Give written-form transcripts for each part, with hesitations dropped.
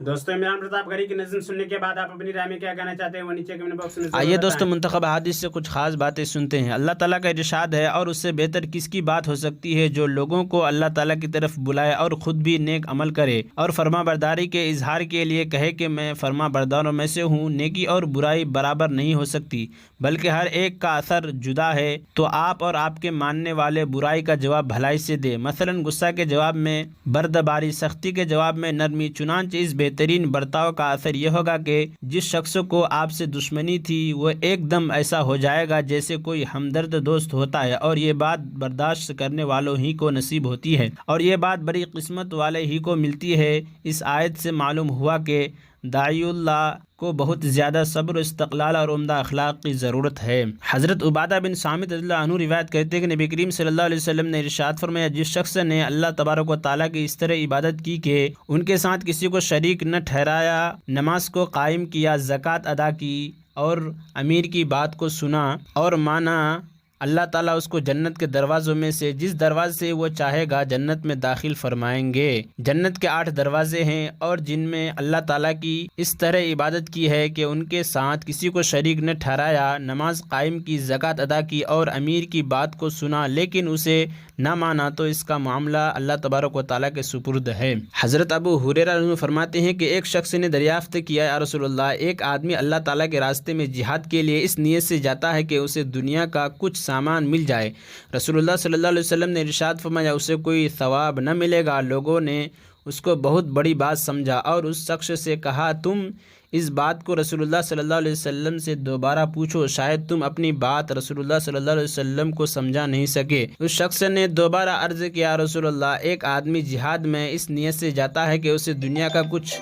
دوستو عمران پرتاپ گھری کی نظم سننے کے بعد آپ اپنی رائے میں کیا کہنا چاہتے ہیں وہ نیچے کمنٹ باکس میں آئیے دوستو منتخب احادیث سے کچھ خاص باتیں سنتے ہیں۔ اللہ تعالیٰ کا ارشاد ہے، اور اس سے بہتر کس کی بات ہو سکتی ہے جو لوگوں کو اللہ تعالیٰ کی طرف بلائے اور خود بھی نیک عمل کرے اور فرما برداری کے اظہار کے لیے کہے کہ میں فرما برداروں میں سے ہوں۔ نیکی اور برائی برابر نہیں ہو سکتی بلکہ ہر ایک کا اثر جدا ہے، تو آپ اور آپ کے ماننے والے برائی کا جواب بھلائی سے دے، مثلا غصہ کے جواب میں بردباری، سختی کے جواب میں نرمی۔ چنانچہ اس بہترین برتاؤ کا اثر یہ ہوگا کہ جس شخص کو آپ سے دشمنی تھی وہ ایک دم ایسا ہو جائے گا جیسے کوئی ہمدرد دوست ہوتا ہے، اور یہ بات برداشت کرنے والوں ہی کو نصیب ہوتی ہے، اور یہ بات بڑی قسمت والے ہی کو ملتی ہے۔ اس آیت سے معلوم ہوا کہ داعی اللہ کو بہت زیادہ صبر و استقلال اور عمدہ اخلاق کی ضرورت ہے۔ حضرت عبادہ بن صامت رضی اللہ عنہ روایت کرتے ہیں کہ نبی کریم صلی اللہ علیہ وسلم نے ارشاد فرمایا، جس شخص نے اللہ تبارک و تعالیٰ کی اس طرح عبادت کی کہ ان کے ساتھ کسی کو شریک نہ ٹھہرایا، نماز کو قائم کیا، زکوٰۃ ادا کی اور امیر کی بات کو سنا اور مانا، اللہ تعالیٰ اس کو جنت کے دروازوں میں سے جس دروازے سے وہ چاہے گا جنت میں داخل فرمائیں گے۔ جنت کے 8 دروازے ہیں، اور جن میں اللہ تعالیٰ کی اس طرح عبادت کی ہے کہ ان کے ساتھ کسی کو شریک نہ ٹھہرایا، نماز قائم کی، زکوٰۃ ادا کی اور امیر کی بات کو سنا لیکن اسے نہ مانا، تو اس کا معاملہ اللہ تبارک و تعالیٰ کے سپرد ہے۔ حضرت ابو ہریرہ رضی اللہ عنہ فرماتے ہیں کہ ایک شخص نے دریافت کیا، یا رسول اللہ، ایک آدمی اللہ تعالیٰ کے راستے میں جہاد کے لیے اس نیت سے جاتا ہے کہ اسے دنیا کا کچھ سامان مل جائے۔ رسول اللہ صلی اللہ علیہ وسلم نے ارشاد فرمایا، اسے کوئی ثواب نہ ملے گا۔ لوگوں نے اس کو بہت بڑی بات سمجھا اور اس شخص سے کہا، تم اس بات کو رسول اللہ صلی اللہ علیہ وسلم سے دوبارہ پوچھو، شاید تم اپنی بات رسول اللہ صلی اللہ علیہ وسلم کو سمجھا نہیں سکے۔ اس شخص نے دوبارہ عرض کیا، رسول اللہ، ایک آدمی جہاد میں اس نیت سے جاتا ہے کہ اسے دنیا کا کچھ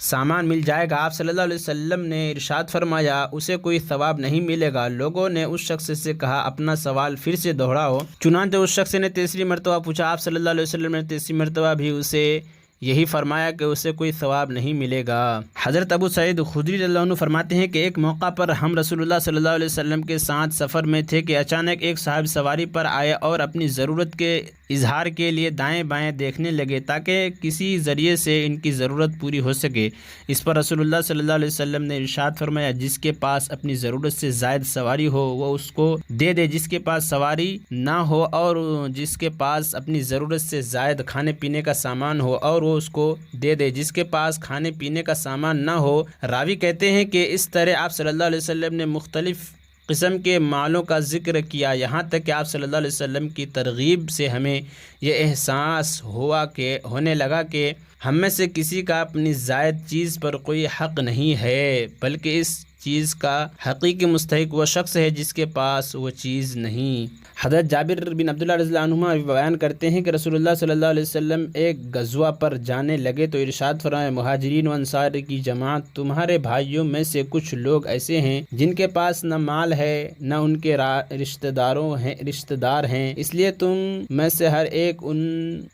سامان مل جائے گا۔ آپ صلی اللہ علیہ وسلم نے ارشاد فرمایا، اسے کوئی ثواب نہیں ملے گا۔ لوگوں نے اس شخص سے کہا، اپنا سوال پھر سے دوہراؤ۔ چنانچہ اس شخص نے تیسری مرتبہ پوچھا۔ آپ صلی اللہ علیہ وسلم نے تیسری مرتبہ بھی اسے یہی فرمایا کہ اسے کوئی ثواب نہیں ملے گا۔ حضرت ابو سعید خدری رضی اللہ عنہ فرماتے ہیں کہ ایک موقع پر ہم رسول اللہ صلی اللہ علیہ وسلم کے ساتھ سفر میں تھے کہ اچانک ایک صاحب سواری پر آئے اور اپنی ضرورت کے اظہار کے لیے دائیں بائیں دیکھنے لگے تاکہ کسی ذریعے سے ان کی ضرورت پوری ہو سکے۔ اس پر رسول اللہ صلی اللہ علیہ وسلم نے ارشاد فرمایا، جس کے پاس اپنی ضرورت سے زائد سواری ہو وہ اس کو دے دے، جس کے پاس سواری نہ ہو اور جس کے پاس اپنی ضرورت سے زائد کھانے پینے کا سامان ہو اور وہ اس کو دے دے، جس کے پاس کھانے پینے کا سامان نہ ہو۔ راوی کہتے ہیں کہ اس طرح آپ صلی اللہ علیہ وسلم نے مختلف قسم کے مالوں کا ذکر کیا، یہاں تک کہ آپ صلی اللہ علیہ وسلم کی ترغیب سے ہمیں یہ احساس ہونے لگا کہ ہم میں سے کسی کا اپنی زائد چیز پر کوئی حق نہیں ہے، بلکہ اس چیز کا حقیقی مستحق وہ شخص ہے جس کے پاس وہ چیز نہیں۔ حضرت جابر بن عبداللہ رضی اللہ عنہما بیان کرتے ہیں کہ رسول اللہ صلی اللہ علیہ وسلم ایک غزوہ پر جانے لگے تو ارشاد فرمایا، مہاجرین و انصار کی جماعت، تمہارے بھائیوں میں سے کچھ لوگ ایسے ہیں جن کے پاس نہ مال ہے نہ ان کے رشتہ دار ہیں، اس لیے تم میں سے ہر ایک ان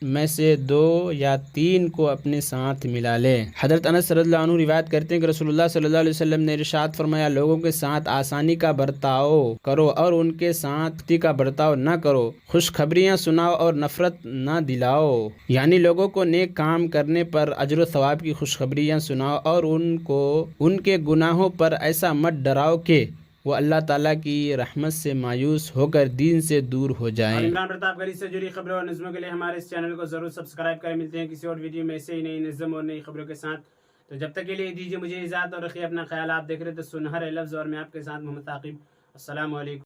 میں سے 2 یا 3 کو اپنے ساتھ ملا لے۔ حضرت انس رضی اللہ عنہ روایت کرتے ہیں کہ رسول اللہ صلی اللہ علیہ وسلم نے ارشاد فرمایا، لوگوں کے ساتھ آسانی کا برتاؤ کرو اور ان کے ساتھ سختی کا برتاؤ نہ کرو، خوشخبریاں سناؤ اور نفرت نہ دلاؤ، یعنی لوگوں کو نیک کام کرنے پر اجر و ثواب کی خوشخبریاں سناؤ اور ان کو ان کے گناہوں پر ایسا مت ڈراؤ کہ وہ اللہ تعالیٰ کی رحمت سے مایوس ہو کر دین سے دور ہو جائیں۔ عمران پرتاپ گھری سے جڑی خبروں اور نظموں کے لیے ہمارے اس چینل کو ضرور سبسکرائب کریں۔ ملتے ہیں کسی اور ویڈیو میں ایسے ہی نئی نظم اور نئی خبروں کے ساتھ، تو جب تک کے لیے دیجیے مجھے اجازت اور رکھیے اپنا خیال۔ آپ دیکھ رہے تھے سنہرے لفظ اور میں آپ کے ساتھ محمد ثاقب۔ السلام علیکم۔